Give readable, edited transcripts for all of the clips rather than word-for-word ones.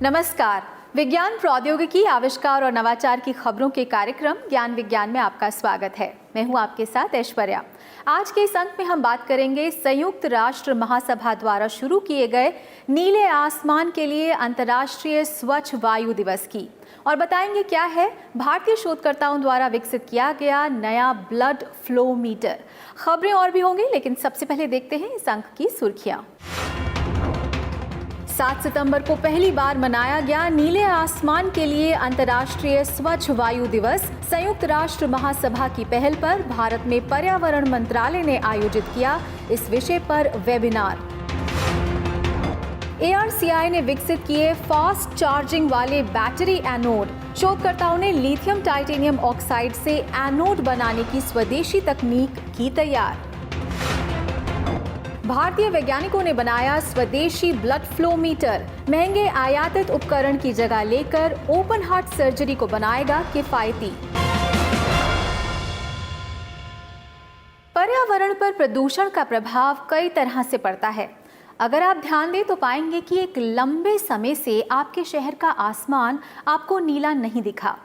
नमस्कार। विज्ञान, प्रौद्योगिकी, आविष्कार और नवाचार की खबरों के कार्यक्रम ज्ञान विज्ञान में आपका स्वागत है। मैं हूं आपके साथ ऐश्वर्या। आज के इस अंक में हम बात करेंगे संयुक्त राष्ट्र महासभा द्वारा शुरू किए गए नीले आसमान के लिए अंतर्राष्ट्रीय स्वच्छ वायु दिवस की, और बताएंगे क्या है भारतीय शोधकर्ताओं द्वारा विकसित किया गया नया ब्लड फ्लो मीटर। खबरें और भी होंगी, लेकिन सबसे पहले देखते हैं इस अंक की सुर्खियां। 7 सितंबर को पहली बार मनाया गया नीले आसमान के लिए अंतर्राष्ट्रीय स्वच्छ वायु दिवस। संयुक्त राष्ट्र महासभा की पहल पर भारत में पर्यावरण मंत्रालय ने आयोजित किया इस विषय पर वेबिनार। ARCI ने विकसित किए फास्ट चार्जिंग वाले बैटरी एनोड। शोधकर्ताओं ने लिथियम टाइटेनियम ऑक्साइड से एनोड बनाने की स्वदेशी तकनीक की तैयार। भारतीय वैज्ञानिकों ने बनाया स्वदेशी ब्लड फ्लो मीटर। महंगे आयातित उपकरण की जगह लेकर ओपन हार्ट सर्जरी को बनाएगा किफायती। पर्यावरण पर प्रदूषण का प्रभाव कई तरह से पड़ता है। अगर आप ध्यान दें तो पाएंगे कि एक लंबे समय से आपके शहर का आसमान आपको नीला नहीं दिखा।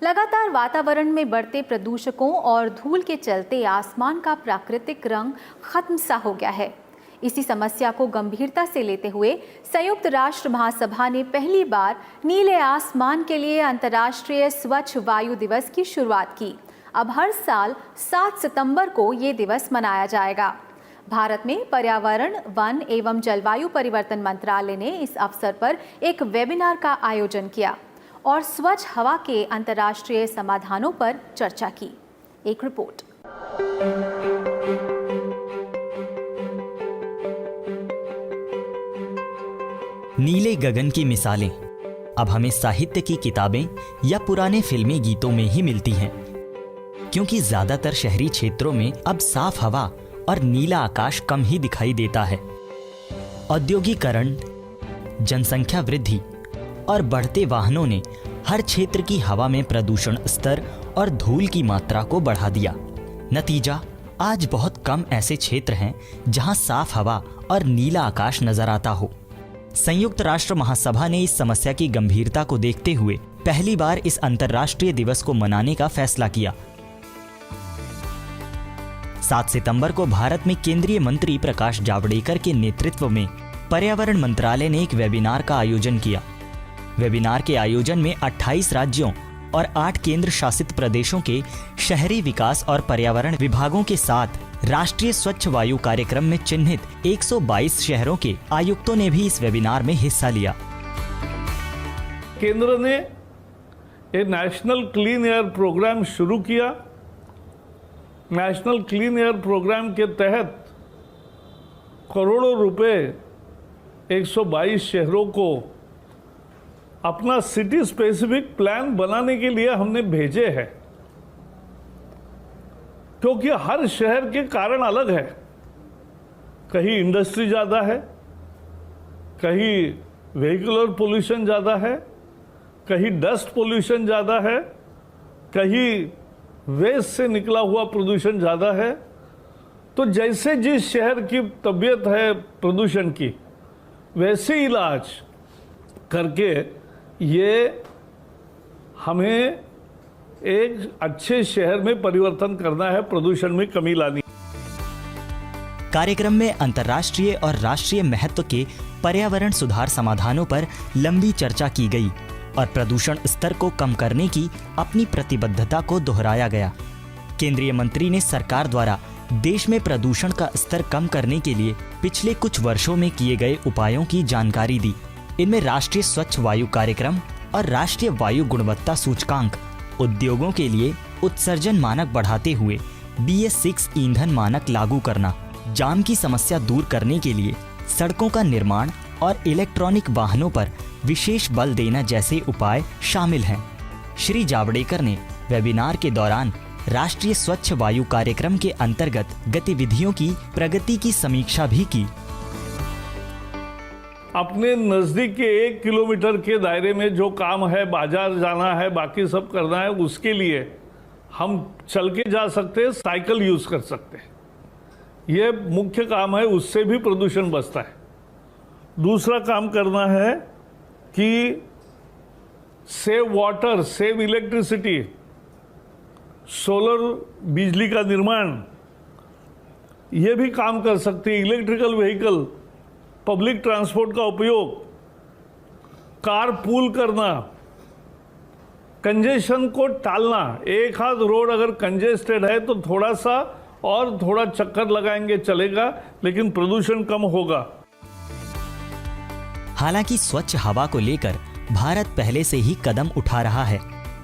लगातार वातावरण में बढ़ते प्रदूषकों और धूल के चलते आसमान का प्राकृतिक रंग खत्म सा हो गया है। इसी समस्या को गंभीरता से लेते हुए संयुक्त राष्ट्र महासभा ने पहली बार नीले आसमान के लिए अंतर्राष्ट्रीय स्वच्छ वायु दिवस की शुरुआत की। अब हर साल 7 सितंबर को ये दिवस मनाया जाएगा। भारत में पर्यावरण, वन एवं जलवायु परिवर्तन मंत्रालय ने इस अवसर पर एक वेबिनार का आयोजन किया और स्वच्छ हवा के अंतर्राष्ट्रीय समाधानों पर चर्चा की। एक रिपोर्ट। नीले गगन की मिसालें अब हमें साहित्य की किताबें या पुराने फिल्मी गीतों में ही मिलती हैं, क्योंकि ज्यादातर शहरी क्षेत्रों में अब साफ हवा और नीला आकाश कम ही दिखाई देता है। औद्योगिकरण, जनसंख्या वृद्धि और बढ़ते वाहनों ने हर क्षेत्र की हवा में प्रदूषण स्तर और धूल की मात्रा को बढ़ा दिया। नतीजा, आज बहुत कम ऐसे क्षेत्र हैं जहां साफ हवा और नीला आकाश नजर आता हो। संयुक्त राष्ट्र महासभा ने इस समस्या की गंभीरता को देखते हुए पहली बार इस अंतर्राष्ट्रीय दिवस को मनाने का फैसला किया। 7 सितंबर को भारत में केंद्रीय मंत्री प्रकाश जावड़ेकर के नेतृत्व में पर्यावरण मंत्रालय ने एक वेबिनार का आयोजन किया। वेबिनार के आयोजन में 28 राज्यों और 8 केंद्र शासित प्रदेशों के शहरी विकास और पर्यावरण विभागों के साथ राष्ट्रीय स्वच्छ वायु कार्यक्रम में चिन्हित 122 शहरों के आयुक्तों ने भी इस वेबिनार में हिस्सा लिया। केंद्र ने एक नेशनल क्लीन एयर प्रोग्राम शुरू किया। नेशनल क्लीन एयर प्रोग्राम के तहत करोड़ों रुपए 122 शहरों को अपना सिटी स्पेसिफिक प्लान बनाने के लिए हमने भेजे हैं, क्योंकि हर शहर के कारण अलग है। कहीं इंडस्ट्री ज़्यादा है, कहीं व्हीकुलर पोल्यूशन ज़्यादा है, कहीं डस्ट पोल्यूशन ज़्यादा है, कहीं वेस्ट से निकला हुआ प्रदूषण ज़्यादा है। तो जैसे जिस शहर की तबीयत है प्रदूषण की, वैसे इलाज करके ये हमें एक अच्छे शहर में परिवर्तन करना है, प्रदूषण में कमी लानी। कार्यक्रम में अंतर्राष्ट्रीय और राष्ट्रीय महत्व के पर्यावरण सुधार समाधानों पर लंबी चर्चा की गई और प्रदूषण स्तर को कम करने की अपनी प्रतिबद्धता को दोहराया गया। केंद्रीय मंत्री ने सरकार द्वारा देश में प्रदूषण का स्तर कम करने के लिए पिछले कुछ वर्षों में किए गए उपायों की जानकारी दी। इनमें राष्ट्रीय स्वच्छ वायु कार्यक्रम और राष्ट्रीय वायु गुणवत्ता सूचकांक, उद्योगों के लिए उत्सर्जन मानक बढ़ाते हुए BS6 ईंधन मानक लागू करना, जाम की समस्या दूर करने के लिए सड़कों का निर्माण और इलेक्ट्रॉनिक वाहनों पर विशेष बल देना जैसे उपाय शामिल हैं। श्री जावड़ेकर ने वेबिनार के दौरान राष्ट्रीय स्वच्छ वायु कार्यक्रम के अंतर्गत गतिविधियों की प्रगति की समीक्षा भी की। अपने नज़दीक के 1 किलोमीटर के दायरे में जो काम है, बाजार जाना है, बाकी सब करना है, उसके लिए हम चल के जा सकते हैं, साइकिल यूज़ कर सकते हैं। ये मुख्य काम है, उससे भी प्रदूषण बचता है। दूसरा काम करना है कि save water, save electricity, solar बिजली का निर्माण, ये भी काम कर सकती है। इलेक्ट्रिकल व्हीकल, पब्लिक ट्रांसपोर्ट का उपयोग, कार पूल करना, कंजेशन को टालना। एक हाथ रोड अगर कंजेस्टेड है तो थोड़ा सा और थोड़ा चक्कर लगाएंगे चलेगा, लेकिन प्रदूषण कम होगा। हालांकि स्वच्छ हवा को लेकर भारत पहले से ही कदम उठा रहा है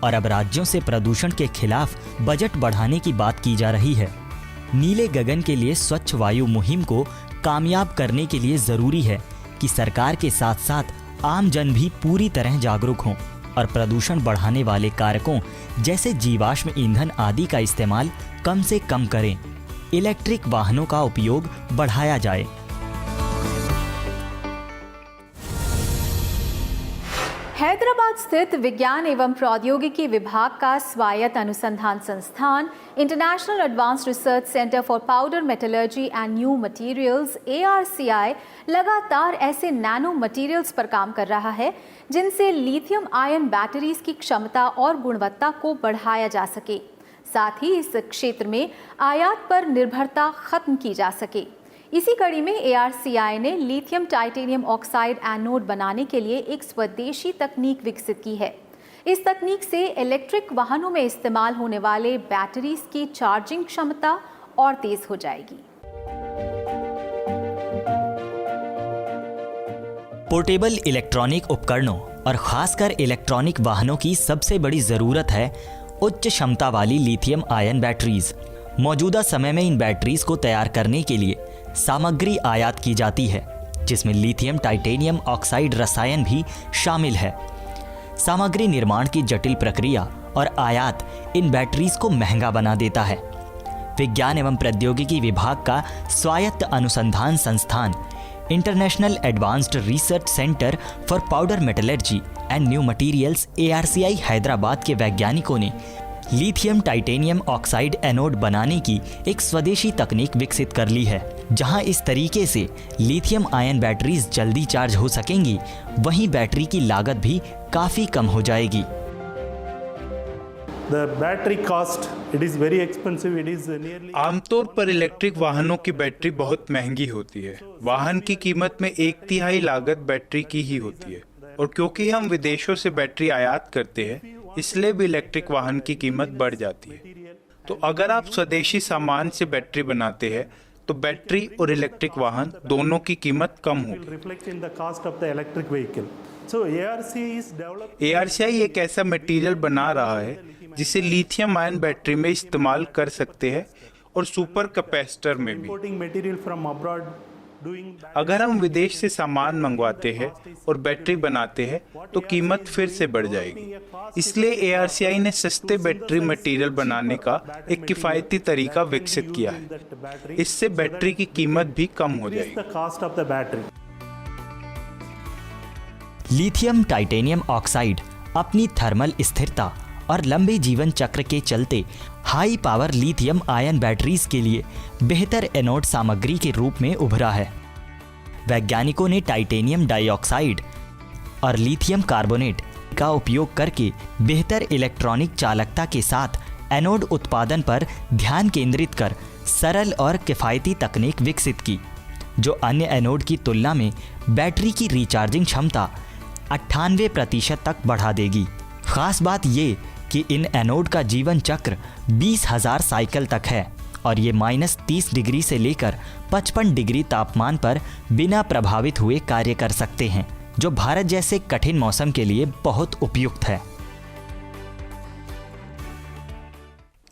और अब राज्यों से प्रदूषण के खिलाफ बजट बढ़ाने की बात की जा रही है। नीले गगन के लिए स्वच्छ वायु मुहिम को कामयाब करने के लिए जरूरी है कि सरकार के साथ साथ आम जन भी पूरी तरह जागरूक हों और प्रदूषण बढ़ाने वाले कारकों जैसे जीवाश्म ईंधन आदि का इस्तेमाल कम से कम करें। इलेक्ट्रिक वाहनों का उपयोग बढ़ाया जाए। हैदराबाद स्थित विज्ञान एवं प्रौद्योगिकी विभाग का स्वायत्त अनुसंधान संस्थान international advanced research centre for powder metallurgy and new materials ARCI लगातार ऐसे नैनो मटेरियल्स पर काम कर रहा है जिनसे लिथियम आयन बैटरीज की क्षमता और गुणवत्ता को बढ़ाया जा सके, साथ ही इस क्षेत्र में आयात पर निर्भरता खत्म की जा सके। इसी कड़ी में ARCI ने लिथियम टाइटेनियम ऑक्साइड एनोड बनाने के लिए एक स्वदेशी तकनीक विकसित की है। इस तकनीक से इलेक्ट्रिक वाहनों में इस्तेमाल होने वाले बैटरीज की चार्जिंग क्षमता और तेज हो जाएगी। पोर्टेबल इलेक्ट्रॉनिक उपकरणों और खासकर इलेक्ट्रॉनिक वाहनों की सबसे बड़ी ज़रूरत है उच्च क्षमता वाली लिथियम आयन बैटरीज। मौजूदा समय में इन बैटरीज को तैयार करने के लिए सामग्री आयात की जाती है जिसमें लिथियम टाइटेनियम ऑक्साइड रसायन भी शामिल है। सामग्री निर्माण की जटिल प्रक्रिया और आयात इन बैटरीज को महंगा बना देता है। विज्ञान एवं प्रौद्योगिकी विभाग का स्वायत्त अनुसंधान संस्थान international advanced research centre for powder metallurgy and new materials ARCI Hyderabad के वैज्ञानिकों ने लिथियम टाइटेनियम ऑक्साइड एनोड बनाने की एक स्वदेशी तकनीक विकसित कर ली है, जहां इस तरीके से लिथियम आयन बैटरीज जल्दी चार्ज हो सकेंगी, वहीं बैटरी की लागत भी काफी कम हो जाएगी। आमतौर पर इलेक्ट्रिक वाहनों की बैटरी बहुत महंगी होती है। वाहन की कीमत में 1/3 लागत बैटरी की ही होती है, और क्योंकि हम विदेशों से बैटरी आयात करते हैं इसलिए भी इलेक्ट्रिक वाहन की कीमत बढ़ जाती है। तो अगर आप स्वदेशी सामान से बैटरी बनाते हैं तो बैटरी और इलेक्ट्रिक वाहन दोनों की कीमत कम होगी। ARCI एक ऐसा मटेरियल बना रहा है जिसे लिथियम आयन बैटरी में इस्तेमाल कर सकते हैं और सुपर कैपेसिटर में भी। अगर हम विदेश से सामान मंगवाते हैं और बैटरी बनाते हैं तो कीमत फिर से बढ़ जाएगी। इसलिए ARCI ने सस्ते बैटरी मटेरियल बनाने का एक किफ़ायती तरीका विकसित किया है। इससे बैटरी की कीमत भी कम हो जाएगी। लिथियम टाइटेनियम ऑक्साइड अपनी थर्मल स्थिरता और लंबे जीवन चक्र के चलते high power lithium ion batteries के लिए बेहतर एनोड सामग्री के रूप में उभरा है। वैज्ञानिकों ने टाइटेनियम डाइऑक्साइड और लिथियम कार्बोनेट का उपयोग करके बेहतर इलेक्ट्रॉनिक चालकता के साथ एनोड उत्पादन पर ध्यान केंद्रित कर सरल और किफ़ायती तकनीक विकसित की, जो अन्य एनोड की तुलना में बैटरी की रिचार्जिंग क्षमता 98% तक बढ़ा देगी। खास बात ये कि इन एनोड का जीवन चक्र 20,000 साइकिल तक है और ये -30 डिग्री से लेकर 55 डिग्री तापमान पर बिना प्रभावित हुए कार्य कर सकते हैं, जो भारत जैसे कठिन मौसम के लिए बहुत उपयुक्त है।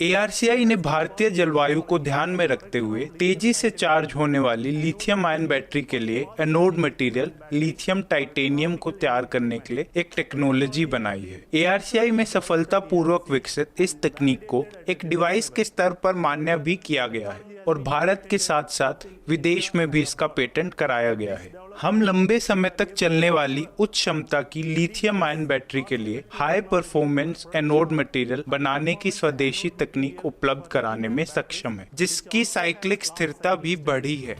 ARCI ने भारतीय जलवायु को ध्यान में रखते हुए तेजी से चार्ज होने वाली लिथियम आयन बैटरी के लिए एनोड मटेरियल लिथियम टाइटेनियम को तैयार करने के लिए एक टेक्नोलॉजी बनाई है। ARCI में सफलतापूर्वक विकसित इस तकनीक को एक डिवाइस के स्तर पर मान्य भी किया गया है और भारत के साथ साथ विदेश में भी इसका पेटेंट कराया गया है। हम लंबे समय तक चलने वाली उच्च क्षमता की लिथियम आयन बैटरी के लिए हाई परफॉर्मेंस एनोड मटेरियल बनाने की स्वदेशी तकनीक उपलब्ध कराने में सक्षम है, जिसकी साइक्लिक स्थिरता भी बढ़ी है।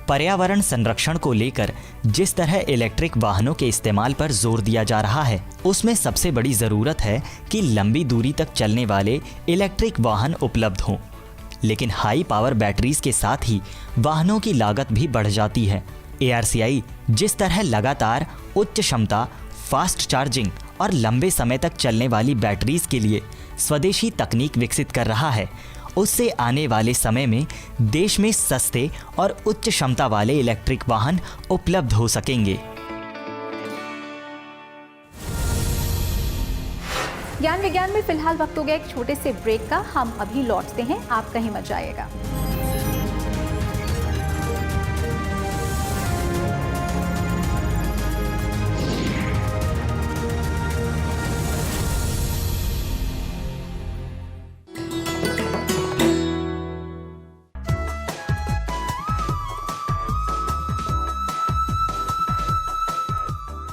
पर्यावरण संरक्षण को लेकर जिस तरह इलेक्ट्रिक वाहनों के इस्तेमाल पर जोर दिया जा रहा है, उसमें सबसे बड़ी ज़रूरत है कि लंबी दूरी तक चलने वाले इलेक्ट्रिक वाहन उपलब्ध हों। लेकिन हाई पावर बैटरीज के साथ ही वाहनों की लागत भी बढ़ जाती है। ARCI जिस तरह लगातार उच्च क्षमता, फास्ट चार्जिंग और लंबे समय तक चलने वाली बैटरीज के लिए स्वदेशी तकनीक विकसित कर रहा है, उससे आने वाले समय में देश में सस्ते और उच्च क्षमता वाले इलेक्ट्रिक वाहन उपलब्ध हो सकेंगे। ज्ञान विज्ञान में फिलहाल वक्त हो गया एक छोटे से ब्रेक का। हम अभी लौटते हैं, आप कहीं मत जाइएगा।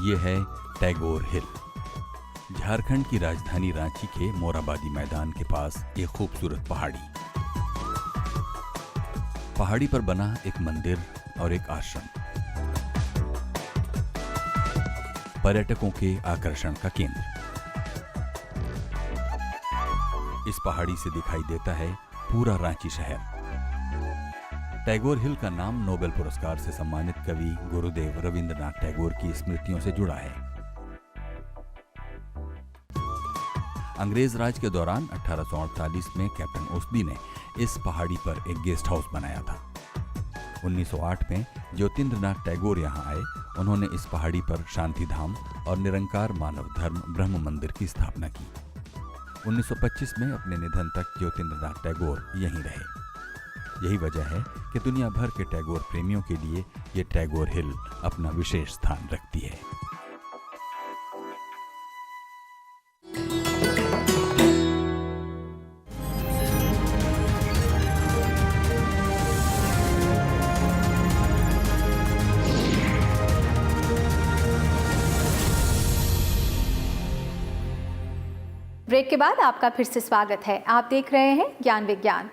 ये है टैगोर हिल, झारखंड की राजधानी रांची के मोराबादी मैदान के पास एक खूबसूरत पहाड़ी पर बना एक मंदिर और एक आश्रम, पर्यटकों के आकर्षण का केंद्र। इस पहाड़ी से दिखाई देता है पूरा रांची शहर। टैगोर हिल का नाम नोबेल पुरस्कार से सम्मानित कवि गुरुदेव रविंद्रनाथ टैगोर की स्मृतियों से जुड़ा है। अंग्रेज राज के दौरान 1848 में कैप्टन ओस्बी ने इस पहाड़ी पर एक गेस्ट हाउस बनाया था। 1908 में ज्योतिन्द्रनाथ टैगोर यहाँ आए। उन्होंने इस पहाड़ी पर शांति धाम और निरंकार मानव धर्म ब्रह्म मंदिर की स्थापना की। 1925 में अपने निधन तक ज्योतिन्द्रनाथ टैगोर यहीं रहे। यही वजह है कि दुनिया भर के टैगोर प्रेमियों के लिए ये टैगोर हिल अपना विशेष स्थान रखती है। ब्रेक के बाद आपका फिर से स्वागत है। आप देख रहे हैं ज्ञान विज्ञान।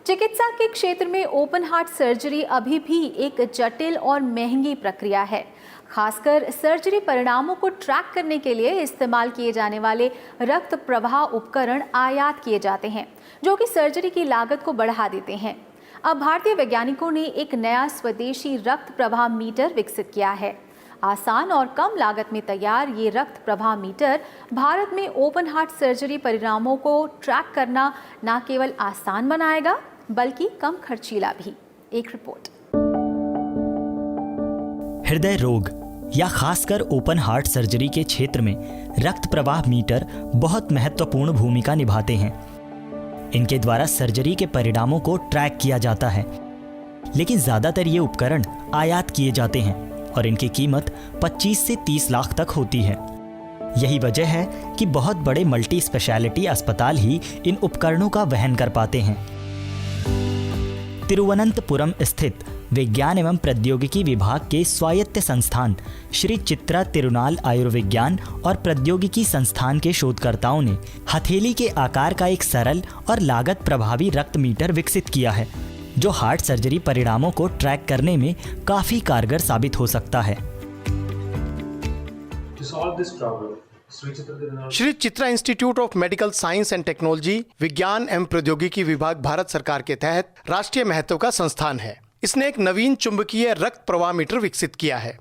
चिकित्सा के क्षेत्र में ओपन हार्ट सर्जरी अभी भी एक जटिल और महंगी प्रक्रिया है। खासकर सर्जरी परिणामों को ट्रैक करने के लिए इस्तेमाल किए जाने वाले रक्त प्रवाह उपकरण आयात किए जाते हैं, जो कि सर्जरी की लागत को बढ़ा देते हैं। अब भारतीय वैज्ञानिकों ने एक नया स्वदेशी रक्त प्रवाह मीटर विकसित किया है। आसान और कम लागत में तैयार ये रक्त प्रवाह मीटर भारत में ओपन हार्ट सर्जरी परिणामों को ट्रैक करना न केवल आसान बनाएगा, बल्कि कम खर्चीला भी। एक रिपोर्ट। हृदय रोग या खासकर ओपन हार्ट सर्जरी के क्षेत्र में रक्त प्रवाह मीटर बहुत महत्वपूर्ण भूमिका निभाते हैं। इनके द्वारा सर्जरी के परिणामों को ट्रैक किया जाता है, लेकिन ज़्यादातर ये उपकरण आयात किए जाते हैं और इनकी कीमत 25 से 30 लाख तक होती है। यही वजह है कि बहुत बड़े मल्टी स्पेशलिटी अस्पताल ही इन उपकरणों का वहन कर पाते हैं। तिरुवनंतपुरम स्थित विज्ञान एवं प्रौद्योगिकी विभाग के स्वायत्त संस्थान श्री चित्रा तिरुनाल आयुर्विज्ञान और प्रौद्योगिकी संस्थान के शोधकर्ताओं ने हथेली के आकार का एक सरल और लागत प्रभावी रक्त मीटर विकसित किया है, जो हार्ट सर्जरी परिणामों को ट्रैक करने में काफी कारगर साबित हो सकता है। Shri Chitra institute of medical science and technology विज्ञान एवं प्रौद्योगिकी विभाग भारत सरकार के तहत राष्ट्रीय महत्व का संस्थान है। इसने एक नवीन चुंबकीय रक्त प्रवाह मीटर विकसित किया है।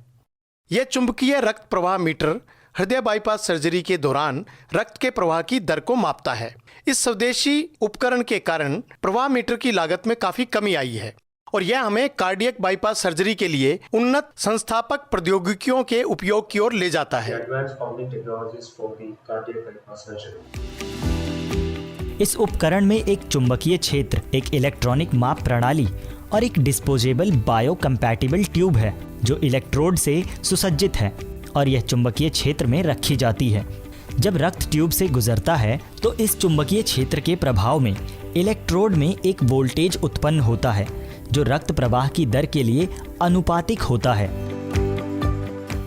यह चुंबकीय रक्त प्रवाह मीटर हृदय बाईपास सर्जरी के दौरान रक्त के प्रवाह की दर को मापता है। इस स्वदेशी उपकरण के कारण प्रवाह मीटर की लागत में काफी कमी आई है और यह हमें कार्डियक बाईपास सर्जरी के लिए उन्नत संस्थापक प्रौद्योगिकियों के उपयोग की ओर ले जाता है। इस उपकरण में एक चुंबकीय क्षेत्र, एक इलेक्ट्रॉनिक माप प्रणाली और एक डिस्पोजेबल बायो कंपैटिबल ट्यूब है, जो इलेक्ट्रोड से सुसज्जित है और यह चुंबकीय क्षेत्र में रखी जाती है। जब रक्त ट्यूब से गुजरता है तो इस चुंबकीय क्षेत्र के प्रभाव में इलेक्ट्रोड में एक वोल्टेज उत्पन्न होता है, जो रक्त प्रवाह की दर के लिए अनुपातिक होता है।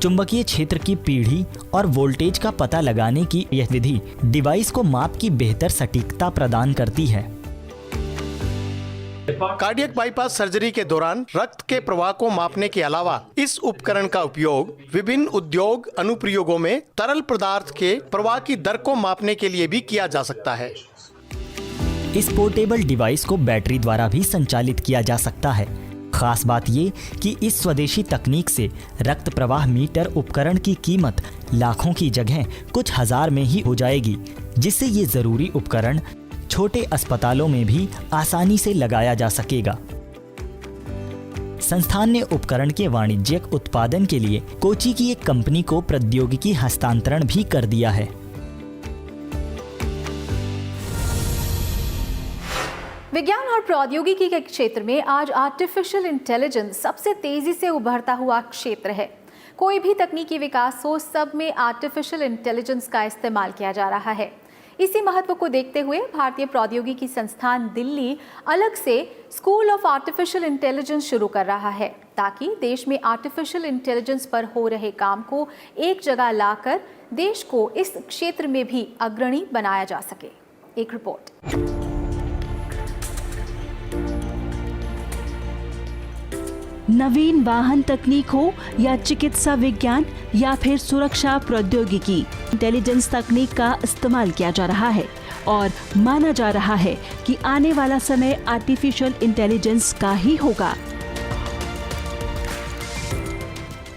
चुंबकीय क्षेत्र की पीढ़ी और वोल्टेज का पता लगाने की यह विधि डिवाइस को माप की बेहतर सटीकता प्रदान करती है। कार्डियक बाईपास सर्जरी के दौरान रक्त के प्रवाह को मापने के अलावा इस उपकरण का उपयोग विभिन्न उद्योग अनुप्रयोगों में तरल पदार्थ के प्रवाह की दर को मापने के लिए भी किया जा सकता है। इस पोर्टेबल डिवाइस को बैटरी द्वारा भी संचालित किया जा सकता है। खास बात ये कि इस स्वदेशी तकनीक से रक्त प्रवाह मीटर उपकरण की कीमत लाखों की जगह कुछ हजार में ही हो जाएगी, जिससे ये जरूरी उपकरण छोटे अस्पतालों में भी आसानी से लगाया जा सकेगा। संस्थान ने उपकरण के वाणिज्यिक उत्पादन के लिए कोची की एक कंपनी को प्रौद्योगिकी हस्तांतरण भी कर दिया है। विज्ञान और प्रौद्योगिकी के क्षेत्र में आज आर्टिफिशियल इंटेलिजेंस सबसे तेजी से उभरता हुआ क्षेत्र है। कोई भी तकनीकी विकास हो, सब में आर्टिफिशियल इंटेलिजेंस का इस्तेमाल किया जा रहा है। इसी महत्व को देखते हुए भारतीय प्रौद्योगिकी संस्थान दिल्ली अलग से स्कूल ऑफ आर्टिफिशियल इंटेलिजेंस शुरू कर रहा है, ताकि देश में आर्टिफिशियल इंटेलिजेंस पर हो रहे काम को एक जगह लाकर देश को इस क्षेत्र में भी अग्रणी बनाया जा सके। एक रिपोर्ट। नवीन वाहन तकनीक हो या चिकित्सा विज्ञान या फिर सुरक्षा प्रौद्योगिकी, इंटेलिजेंस तकनीक का इस्तेमाल किया जा रहा है और माना जा रहा है कि आने वाला समय आर्टिफिशियल इंटेलिजेंस का ही होगा।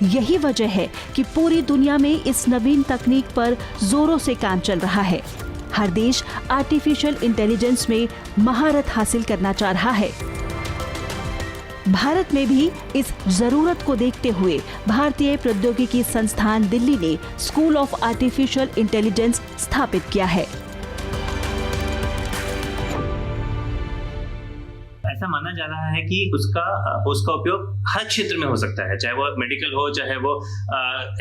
यही वजह है कि पूरी दुनिया में इस नवीन तकनीक पर जोरों से काम चल रहा है। हर देश आर्टिफिशियल इंटेलिजेंस में महारत हासिल करना चाह रहा है। भारत में भी इस जरूरत को देखते हुए भारतीय प्रौद्योगिकी संस्थान दिल्ली ने स्कूल ऑफ आर्टिफिशियल इंटेलिजेंस स्थापित किया है। ऐसा माना जा रहा है कि उसका उपयोग हर क्षेत्र में हो सकता है, चाहे वो मेडिकल हो, चाहे वो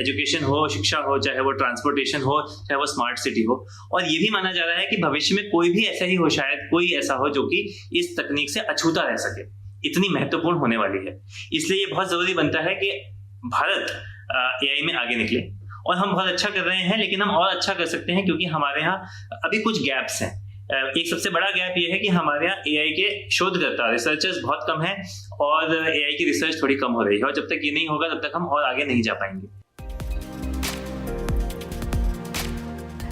एजुकेशन हो, शिक्षा हो, चाहे वो ट्रांसपोर्टेशन हो, चाहे वो स्मार्ट सिटी हो। और ये भी माना जा रहा है कि भविष्य में कोई भी ऐसा ही हो, शायद कोई ऐसा हो जो कि इस तकनीक से अछूता रह सके। इतनी महत्वपूर्ण होने वाली है, इसलिए ये बहुत जरूरी बनता है कि भारत एआई में आगे निकले। और हम बहुत अच्छा कर रहे हैं, लेकिन हम और अच्छा कर सकते हैं, क्योंकि हमारे यहाँ अभी कुछ गैप्स हैं। एक सबसे बड़ा गैप ये है कि हमारे यहाँ एआई के शोधकर्ता, रिसर्चर्स बहुत कम हैं और एआई की रिसर्च थोड़ी कम हो रही है। और जब तक ये नहीं होगा तब तक हम और आगे नहीं जा पाएंगे।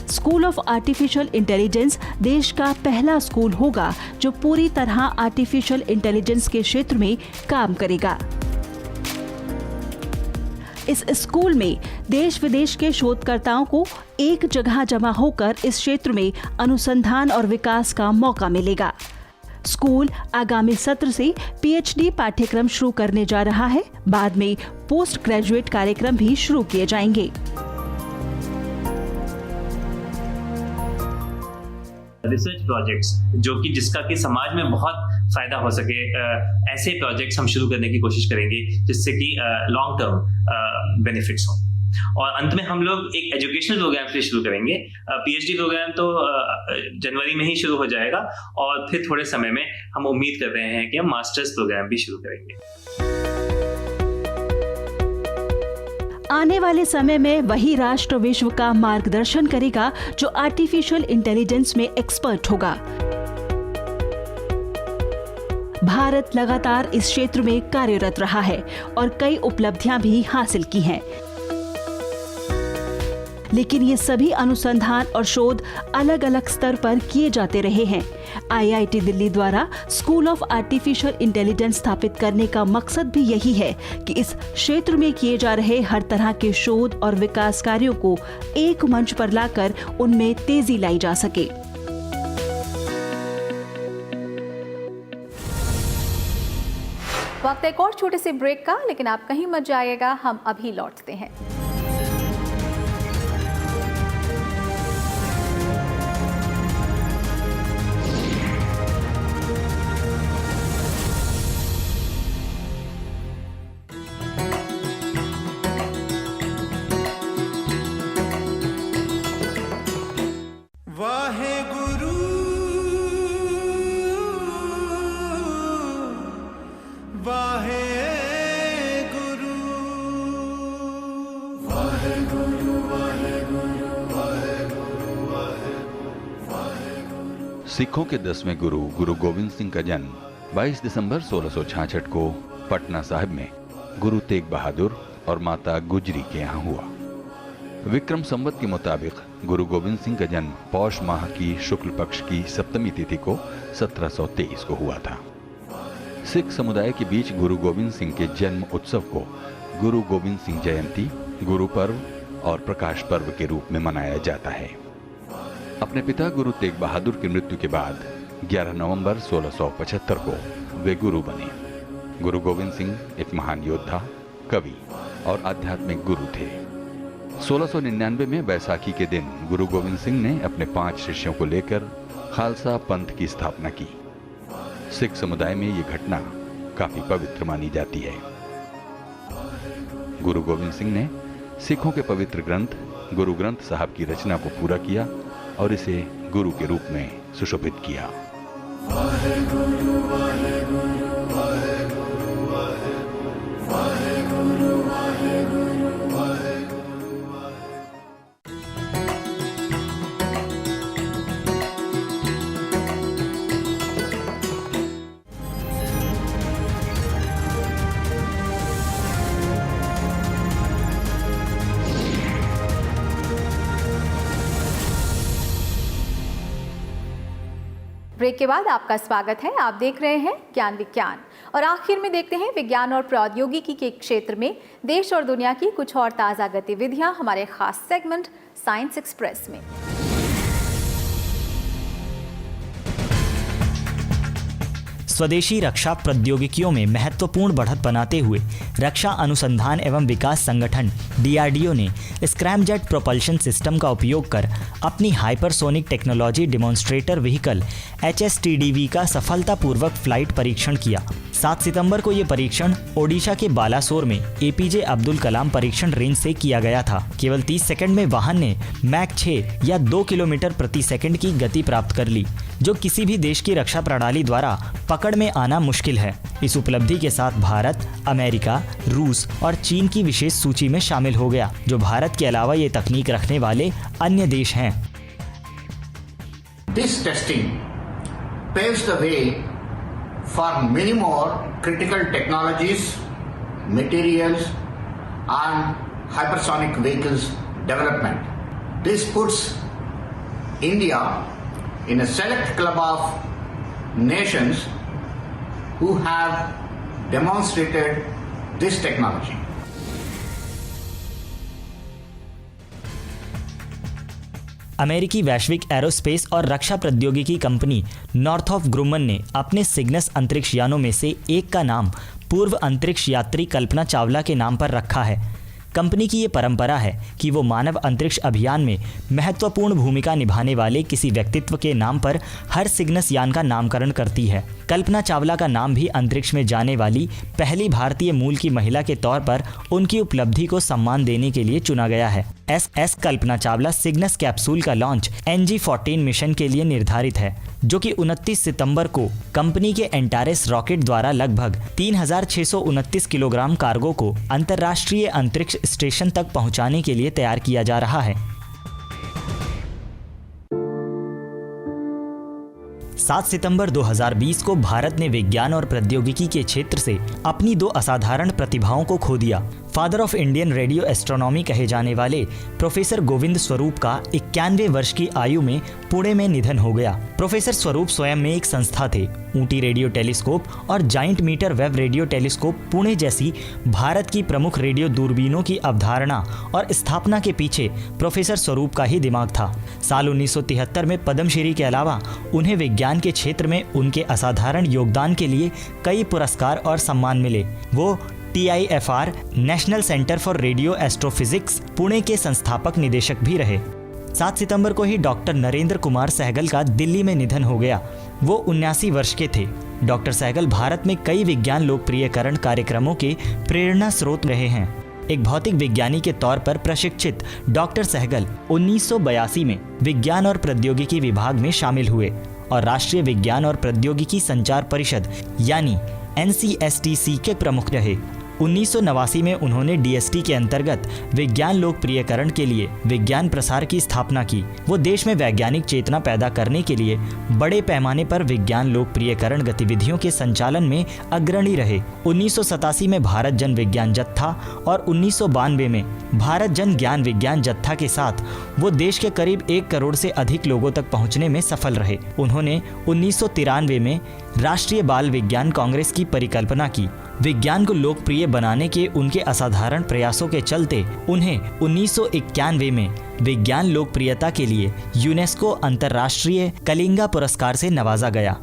स्कूल ऑफ आर्टिफिशियल इंटेलिजेंस देश का पहला स्कूल होगा जो पूरी तरह आर्टिफिशियल इंटेलिजेंस के क्षेत्र में काम करेगा। इस स्कूल में देश विदेश के शोधकर्ताओं को एक जगह जमा होकर इस क्षेत्र में अनुसंधान और विकास का मौका मिलेगा। स्कूल आगामी सत्र से पीएचडी पाठ्यक्रम शुरू करने जा रहा है। बाद में पोस्ट ग्रेजुएट कार्यक्रम भी शुरू किए जाएंगे। रिसर्च प्रोजेक्ट्स जो कि जिसका कि समाज में बहुत फायदा हो सके, ऐसे प्रोजेक्ट्स हम शुरू करने की कोशिश करेंगे जिससे कि लॉन्ग टर्म बेनिफिट्स हों। और अंत में हम लोग एक एजुकेशनल प्रोग्राम से शुरू करेंगे। पीएचडी प्रोग्राम तो जनवरी में ही शुरू हो जाएगा और फिर थोड़े समय में हम उम्मीद कर रहे हैं कि हम मास्टर्स प्रोग्राम भी शुरू करेंगे। आने वाले समय में वही राष्ट्र विश्व का मार्गदर्शन करेगा जो आर्टिफिशियल इंटेलिजेंस में एक्सपर्ट होगा। भारत लगातार इस क्षेत्र में कार्यरत रहा है और कई उपलब्धियां भी हासिल की हैं। लेकिन ये सभी अनुसंधान और शोध अलग अलग स्तर पर किए जाते रहे हैं। आईआईटी दिल्ली द्वारा स्कूल ऑफ आर्टिफिशियल इंटेलिजेंस स्थापित करने का मकसद भी यही है कि इस क्षेत्र में किए जा रहे हर तरह के शोध और विकास कार्यों को एक मंच पर लाकर उनमें तेजी लाई जा सके। वक्त एक और छोटे से ब्रेक का, लेकिन आप कहीं मत जाइएगा, हम अभी लौटते हैं। सिखों के 10वें गुरु गुरु गोविंद सिंह का जन्म 22 दिसंबर 1666 को पटना साहिब में गुरु तेग बहादुर और माता गुजरी के यहाँ हुआ। विक्रम संवत के मुताबिक गुरु गोविंद सिंह का जन्म पौष माह की शुक्ल पक्ष की सप्तमी तिथि को 1723 को हुआ था। सिख समुदाय के बीच गुरु गोविंद सिंह के जन्म उत्सव को गुरु गोविंद सिंह जयंती, गुरु पर्व और प्रकाश पर्व के रूप में मनाया जाता है। अपने पिता गुरु तेग बहादुर की मृत्यु के बाद 11 नवंबर 1675 को वे गुरु बने। गुरु गोविंद सिंह एक महान योद्धा, कवि और आध्यात्मिक गुरु थे। 1699 में बैसाखी के दिन गुरु गोविंद सिंह ने अपने 5 शिष्यों को लेकर खालसा पंथ की स्थापना की। सिख समुदाय में ये घटना काफी पवित्र मानी जाती है। गुरु गोविंद सिंह ने सिखों के पवित्र ग्रंथ गुरु ग्रंथ साहब की रचना को पूरा किया और इसे गुरु के रूप में सुशोभित किया। ब्रेक के बाद आपका स्वागत है। आप देख रहे हैं ज्ञान विज्ञान और आखिर में देखते हैं विज्ञान और प्रौद्योगिकी के क्षेत्र में देश और दुनिया की कुछ और ताज़ा गतिविधियां हमारे खास सेगमेंट साइंस एक्सप्रेस में। स्वदेशी रक्षा प्रौद्योगिकियों में महत्वपूर्ण बढ़त बनाते हुए रक्षा अनुसंधान एवं विकास संगठन DRDO ने स्क्रैमजेट प्रोपल्शन सिस्टम का उपयोग कर अपनी hypersonic technology demonstrator vehicle HSTDV का सफलतापूर्वक फ्लाइट परीक्षण किया। 7 सितंबर को यह परीक्षण ओडिशा के बालासोर में APJ अब्दुल कलाम परीक्षण रेंज से किया गया था। केवल 30 सेकंड में वाहन ने मैक 6 या 2 किलोमीटर प्रति सेकंड की गति प्राप्त कर ली, जो किसी भी देश की रक्षा प्रणाली द्वारा पकड़ में आना मुश्किल है। इस उपलब्धि के साथ भारत, अमेरिका, रूस और चीन की विशेष सूची में शामिल हो गया, जो भारत के अलावा ये तकनीक रखने वाले अन्य देश हैं। This testing paves the way for many more critical technologies, materials and hypersonic vehicles development. This puts India in a select club of nations who have demonstrated this technology. अमेरिकी वैश्विक एरोस्पेस और रक्षा प्रौद्योगिकी कंपनी नॉर्थरॉप ग्रुमन ने अपने Cygnus अंतरिक्ष यानों में से एक का नाम पूर्व अंतरिक्ष यात्री कल्पना चावला के नाम पर रखा है। कंपनी की ये परंपरा है कि वो मानव अंतरिक्ष अभियान में महत्वपूर्ण भूमिका निभाने वाले किसी व्यक्तित्व के नाम पर हर सिग्नस यान का नामकरण करती है। कल्पना चावला का नाम भी अंतरिक्ष में जाने वाली पहली भारतीय मूल की महिला के तौर पर उनकी उपलब्धि को सम्मान देने के लिए चुना गया है। S Kalpana Chawla Cygnus capsule का लॉन्च NG-14 मिशन के लिए निर्धारित है, जो कि 29 सितंबर को कंपनी के एंटारेस रॉकेट द्वारा लगभग 3629 किलोग्राम कार्गो को अंतर्राष्ट्रीय अंतरिक्ष स्टेशन तक पहुंचाने के लिए तैयार किया जा रहा है। 7 सितंबर 2020 को भारत ने विज्ञान और प्रौद्योगिकी के क्षेत्र से अपनी 2 असाधारण प्रतिभाओं को खो दिया। Father of Indian radio astronomy कहे जाने वाले प्रोफेसर गोविंद स्वरूप का 91 वर्ष की आयु में पुणे में निधन हो गया। प्रोफेसर स्वरूप स्वयं में एक संस्था थे। ऊटी रेडियो टेलीस्कोप और giant metre wave radio telescope Pune जैसी भारत की प्रमुख रेडियो दूरबीनों की अवधारणा और स्थापना के पीछे प्रोफेसर स्वरूप का ही दिमाग था। साल 1973 में पद्मश्री के अलावा उन्हें विज्ञान के क्षेत्र में उनके असाधारण योगदान के लिए कई पुरस्कार और सम्मान मिले। वो TIFR national centre for radio astrophysics Pune के संस्थापक निदेशक भी रहे। 7 सितंबर को ही डॉक्टर नरेंद्र कुमार सहगल का दिल्ली में निधन हो गया। वो 79 वर्ष के थे। डॉक्टर सहगल भारत में कई विज्ञान लोकप्रियकरण कार्यक्रमों के प्रेरणा स्रोत रहे हैं। एक भौतिक विज्ञानी के तौर पर प्रशिक्षित डॉक्टर सहगल 1982 में विज्ञान और प्रौद्योगिकी विभाग में शामिल हुए और राष्ट्रीय विज्ञान और प्रौद्योगिकी संचार परिषद यानी NCSTC के प्रमुख रहे। 1989 में उन्होंने डीएसटी के अंतर्गत विज्ञान लोकप्रियकरण के लिए विज्ञान प्रसार की स्थापना की। वो देश में वैज्ञानिक चेतना पैदा करने के लिए बड़े पैमाने पर विज्ञान लोकप्रियकरण गतिविधियों के संचालन में अग्रणी रहे। 1987 में भारत जन विज्ञान जत्था और 1992 में भारत जन ज्ञान विज्ञान जत्था के साथ वो देश के करीब 1 करोड़ से अधिक लोगों तक पहुंचने में सफल रहे। उन्होंने 1993 में राष्ट्रीय बाल विज्ञान कांग्रेस की परिकल्पना की। विज्ञान को लोकप्रिय बनाने के उनके असाधारण प्रयासों के चलते उन्हें 1991 में विज्ञान लोकप्रियता के लिए यूनेस्को अंतर्राष्ट्रीय कलिंगा पुरस्कार से नवाजा गया।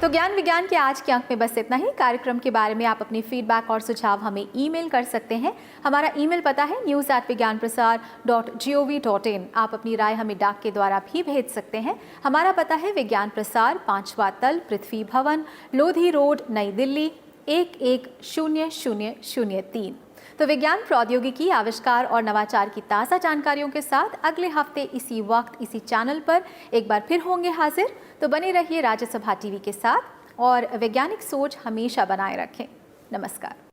तो ज्ञान विज्ञान के आज के अंक में बस इतना ही। कार्यक्रम के बारे में आप अपनी फीडबैक और सुझाव हमें ईमेल कर सकते हैं। हमारा ईमेल पता है news@vigyanprasar.gov.in। आप अपनी राय हमें डाक के द्वारा भी भेज सकते हैं। हमारा पता है विज्ञान प्रसार, 5वां तल, पृथ्वी भवन, लोधी रोड, नई दिल्ली 110003। तो विज्ञान प्रौद्योगिकी, आविष्कार और नवाचार की ताज़ा जानकारियों के साथ अगले हफ्ते इसी वक्त इसी चैनल पर एक बार फिर होंगे हाजिर। तो बने रहिए राज्यसभा टीवी के साथ और वैज्ञानिक सोच हमेशा बनाए रखें। नमस्कार।